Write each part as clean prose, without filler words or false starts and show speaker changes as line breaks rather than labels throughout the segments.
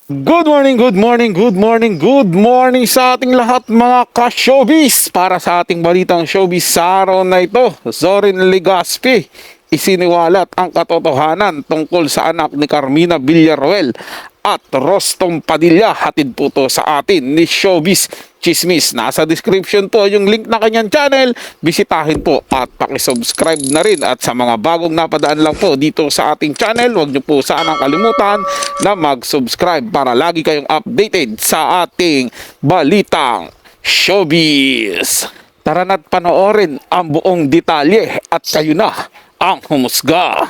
Good morning, good morning, good morning, good morning sa ating lahat mga ka-showbiz. Para sa ating balitang showbiz sa araw na ito, Zorin Legaspi isiniwalat ang katotohanan tungkol sa anak ni Carmina Villarroel at Rostom Padilla. Hatid po to sa atin ni Showbiz Chismis. Nasa description po yung link na kanyang channel. Bisitahin po at pakisubscribe na rin. At sa mga bagong napadaan lang po dito sa ating channel, huwag niyo po sanang kalimutan na mag-subscribe para lagi kayong updated sa ating balitang showbiz. Tara na't panoorin ang buong detalye at kayo na ang humusga.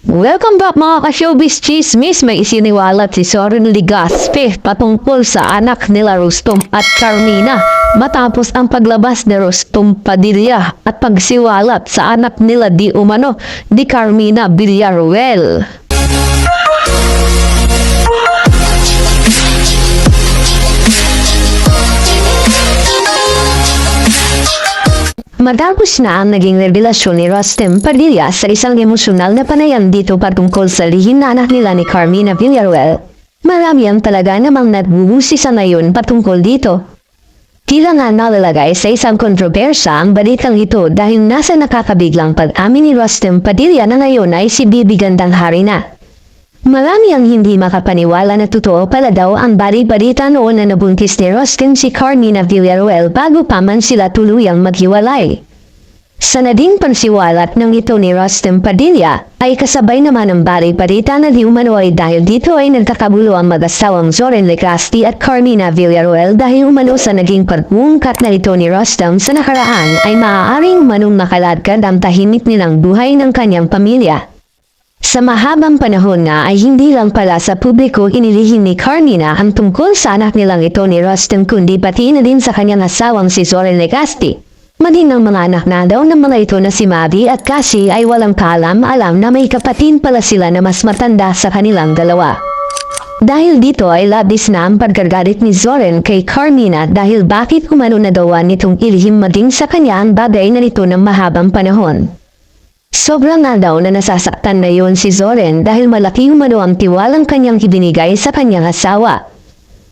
Welcome back mga ka-showbiz chismis. May isiniwalat si Zorin Legaspi patungkol sa anak nila Rostom at Carmina matapos ang paglabas ni Rostom Padilla at pagsiwalat sa anak nila di umano di Carmina Villarroel. Matapos na ang naging revelasyon ni Rostom Padilla sa isang emosyonal na panayam dito patungkol sa lihim na anak nila ni Carmina Villarroel, marami ang talaga namang nagbubusi sa ngayon patungkol dito. Tila nga nalalagay sa isang kontrobersya ang balitang ito dahil nasa nakakabiglang pag-amin ni Rostom Padilla na ngayon ay si Bibi Gandang Hari na. Marami ang hindi makapaniwala na totoo pala daw ang bali-balita noon na nabuntis ni Rostom si Carmina Villarroel bago pa man sila tuluyang maghiwalay. Sa naging pansiwalat ng ito ni Rostom Padilla, ay kasabay naman ang bali-balita na di umano ay dahil dito ay nagkakagulo ang mag-asawang Zorin Legaspi at Carmina Villarroel dahil umano sa naging pag-uungkat na ito ni Rostom sa nakaraan ay maaaring manong makaladkad ang tahimik nilang buhay ng kanyang pamilya. Sa mahabang panahon nga ay hindi lang pala sa publiko inilihim ni Carmina ang tungkol sa anak nilang ito ni Rostom kundi pati na din sa kanyang asawang si Zorin Legaspi. Maging ang mga anak na daw ng mga ito na si Mavi at Cassie ay walang kaalam-alam na may kapatid pala sila na mas matanda sa kanilang dalawa. Dahil dito ay labis na ang pagkagalit ni Zorin kay Carmina dahil bakit umano na dawan nitong ilihim maging sa kanya ang bagay na nito ng mahabang panahon. Sobrang nga daw na nasasaktan na yon si Zorin dahil malaki umano ang tiwalang kanyang ibinigay sa kanyang asawa.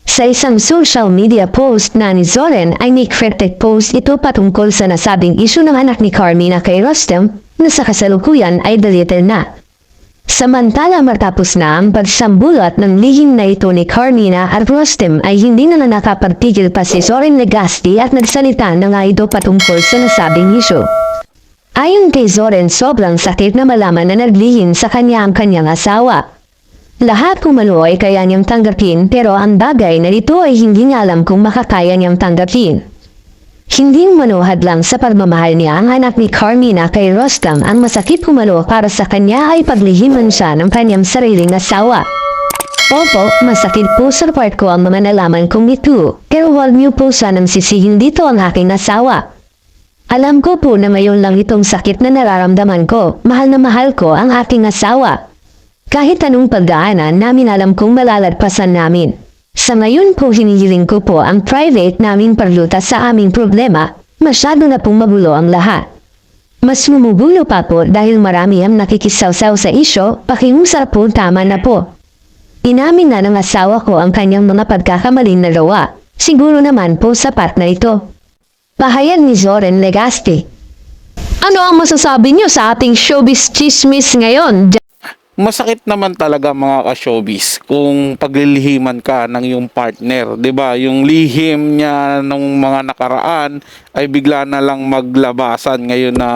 Sa isang social media post na ni Zorin ay may critic post ito patungkol sa nasabing isyu ng anak ni Carmina kay Rostom na sa kasalukuyan ay deleted na. Samantala matapos na ang pagsambulat ng lihim na ito ni Carmina at Rostom ay hindi na nakapagtigil pa si Zorin Legaspi at nagsalita na nga ito patungkol sa nasabing isyu. Ayon kay Zorin, sobrang sakit na malaman na naglihim sa kanya ang kanyang asawa. Lahat kumano ay kaya niyang tanggapin pero ang bagay na ito ay hindi niya alam kung makakaya niyang tanggapin. Hindi manuhad lang sa pagmamahal niya ang anak ni Carmina kay Rostom, ang masakit kumano para sa kanya ay paglihiman siya ng kanyang sariling asawa. Opo, masakit po sa part ko ang manalaman kong ito, pero huwag niyo po sanang sisihin dito ang aking asawa. Alam ko po na ngayon lang itong sakit na nararamdaman ko. Mahal na mahal ko ang aking asawa. Kahit anong pagdaanan namin alam kong malalagpasan namin. Sa ngayon po hinihiling ko po ang private naming parlutas sa aming problema. Masyado na pong magulo ang lahat. Mas mumugulo pa po dahil marami ang nakikisawsaw sa isyo, pakiusap po tama na po. Inamin na ng asawa ko ang kanyang mga pagkakamaling na gawa. Siguro naman po sapat na ito. Pahayag ni Zorin Legaspi. Ano ang masasabi niyo sa ating showbiz chismis ngayon?
Masakit naman talaga mga ka-showbiz kung paglilihiman ka ng iyong partner, 'di ba? Yung lihim niya nung mga nakaraan ay bigla na lang maglabasan ngayon na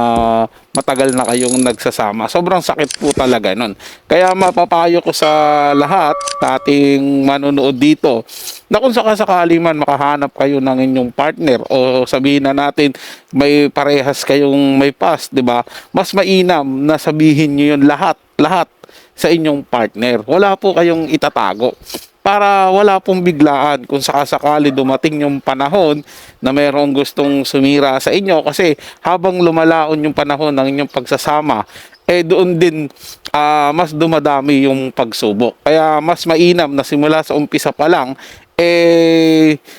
matagal na kayong nagsasama. Sobrang sakit po talaga nun. Kaya mapapayo ko sa lahat ating manonood dito na kung sakasakali man makahanap kayo ng inyong partner o sabihin na natin may parehas kayong may past, 'di ba? Mas mainam na sabihin niyo 'yun lahat sa inyong partner. Wala po kayong itatago para wala pong biglaan kung sakasakali dumating yung panahon na mayroong gustong sumira sa inyo, kasi habang lumalaon yung panahon ng inyong pagsasama, doon din mas dumadami yung pagsubok. Kaya mas mainam na simula sa umpisa pa lang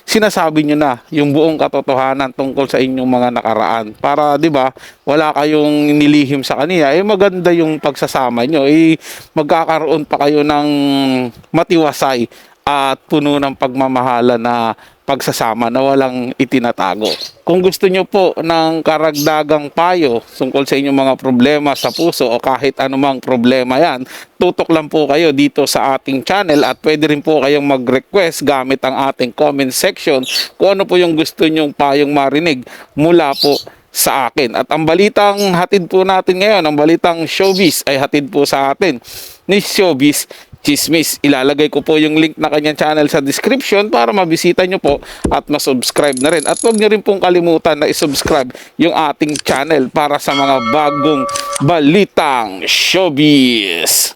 sinasabi nyo na yung buong katotohanan tungkol sa inyong mga nakaraan. Para, di ba, wala kayong nilihim sa kanya, maganda yung pagsasama nyo. Magkakaroon pa kayo ng matiwasay at puno ng pagmamahala na pagsasama na walang itinatago. Kung gusto nyo po ng karagdagang payo tungkol sa inyong mga problema sa puso o kahit anumang problema yan, tutok lang po kayo dito sa ating channel at pwede rin po kayong mag-request gamit ang ating comment section kung ano po yung gusto nyong payong marinig mula po sa akin. At ang balitang hatid po natin ngayon, ang balitang showbiz ay hatid po sa atin ni Showbiz Chismis. Ilalagay ko po yung link na kanyang channel sa description para mabisita nyo po at masubscribe na rin. At huwag nyo rin pong kalimutan na isubscribe yung ating channel para sa mga bagong balitang showbiz.